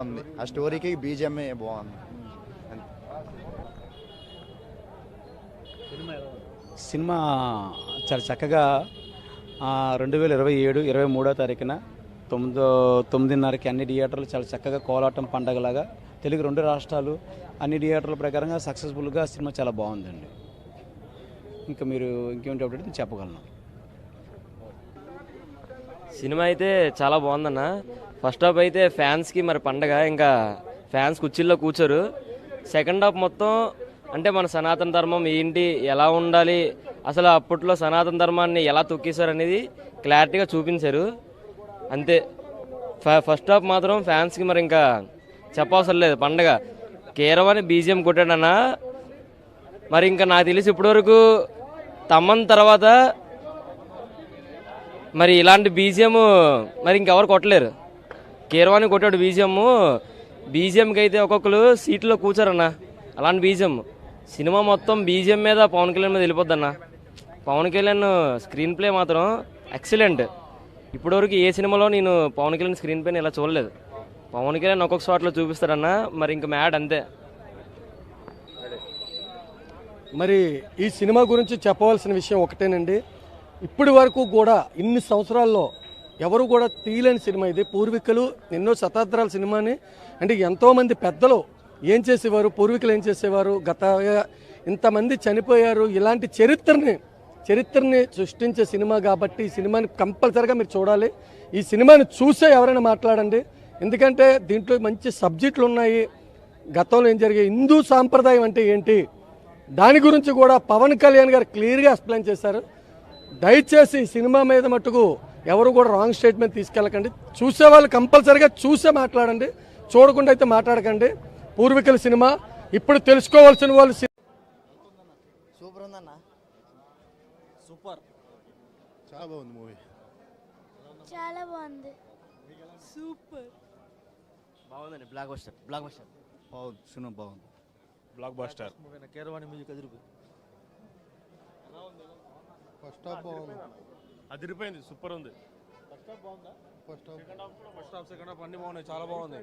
ఉంది. ఆ స్టోరీకి బీజిఎంఏ బాగుంది. సినిమా చాలా చక్కగా 2027 23వ తారీఖున 9:30కి అన్ని థియేటర్లు చాలా చక్కగా కోలాటం పండగలాగా తెలుగు 2 రాష్ట్రాలు అన్ని థియేటర్ల ప్రకారంగా సక్సెస్ఫుల్గా సినిమా చాలా బాగుందండి. ఇంకా మీరు ఇంకేమిటి అప్డేట్ చెప్పగలను. సినిమా అయితే చాలా బాగుందన్న. ఫస్ట్ హాఫ్ అయితే ఫ్యాన్స్కి మరి పండగ, ఇంకా ఫ్యాన్స్ కుర్చీల్లో కూర్చోరు. సెకండ్ హాఫ్ మొత్తం అంటే మన సనాతన ధర్మం ఏంటి, ఎలా ఉండాలి, అసలు అప్పట్లో సనాతన ధర్మాన్ని ఎలా తొక్కేశారు అనేది క్లారిటీగా చూపించారు. అంతే. ఫస్ట్ హాఫ్ మాత్రం ఫ్యాన్స్కి మరి ఇంకా చెప్పవసరం లేదు, పండగ. కీరవాణి బీజిఎం కొట్టాడన్నా. మరి ఇంకా నాకు తెలిసి ఇప్పటివరకు తమ్మన్ తర్వాత మరి ఇలాంటి బీజిఎం మరి ఇంకెవరు కొట్టలేరు. కీరవాణి కొట్టాడు బీజిఎంకి అయితే ఒక్కొక్కరు సీట్లో కూర్చారన్న. అలాంటి బీజిఎం సినిమా మొత్తం బీజిఎం మీద పవన్ కళ్యాణ్ మీద వెళ్ళిపోద్దన్న. పవన్ కళ్యాణ్ స్క్రీన్ ప్లే మాత్రం ఎక్సలెంట్. ఇప్పటివరకు ఏ సినిమాలో నేను పవన్ కళ్యాణ్ స్క్రీన్ ప్లేని ఇలా చూడలేదు. పవన్ కళ్యాణ్ ఒక్కొక్క షాట్లో చూపిస్తాడన్న, మరి ఇంక మ్యాడ్ అంతే. మరి ఈ సినిమా గురించి చెప్పవలసిన విషయం ఒకటేనండి. ఇప్పటి వరకు కూడా ఇన్ని సంవత్సరాల్లో ఎవరు కూడా తీయలేని సినిమా ఇది. పూర్వీకులు ఎన్నో శతాబ్దాల సినిమాని, అంటే ఎంతోమంది పెద్దలు ఏం చేసేవారు, పూర్వీకులు ఏం చేసేవారు, ఇంతమంది చనిపోయారు, ఇలాంటి చరిత్రని సృష్టించే సినిమా కాబట్టి ఈ సినిమాని కంపల్సరిగా మీరు చూడాలి. ఈ సినిమాని చూసే ఎవరైనా మాట్లాడండి. ఎందుకంటే దీంట్లో మంచి సబ్జెక్టులు ఉన్నాయి. గతంలో ఏం జరిగాయి, హిందూ సాంప్రదాయం అంటే ఏంటి, దాని గురించి కూడా పవన్ కళ్యాణ్ గారు క్లియర్గా ఎక్స్ప్లెయిన్ చేశారు. దయచేసి ఈ సినిమా మీద మట్టుకు ఎవరు కూడా రాంగ్ స్టేట్మెంట్ తీసుకెళ్ళకండి. చూసేవాళ్ళు కంపల్సరీగా చూసే మాట్లాడండి, చూడకుండా అయితే మాట్లాడకండి. పూర్వీకుల సినిమా ఇప్పుడు తెలుసుకోవాల్సిన వాళ్ళు. సూపర్ ఉందన్న. సూపర్, చాలా బాగుంది మూవీ. చాలా బాగుంది. సూపర్ బాగుందండి. బ్లాక్ బస్టర్ బాగుంది, సినిమా బాగుంది. Block buster. కీరవాణి మ్యూజిక్ అదిరిపోయి. ఫస్ట్ హాఫ్ బాగుంది, అదిరిపోయింది, సూపర్ ఉంది. ఫస్ట్ హాఫ్ సెకండ్ హాఫ్ అన్ని బాగున్నాయి, చాలా బాగుంది.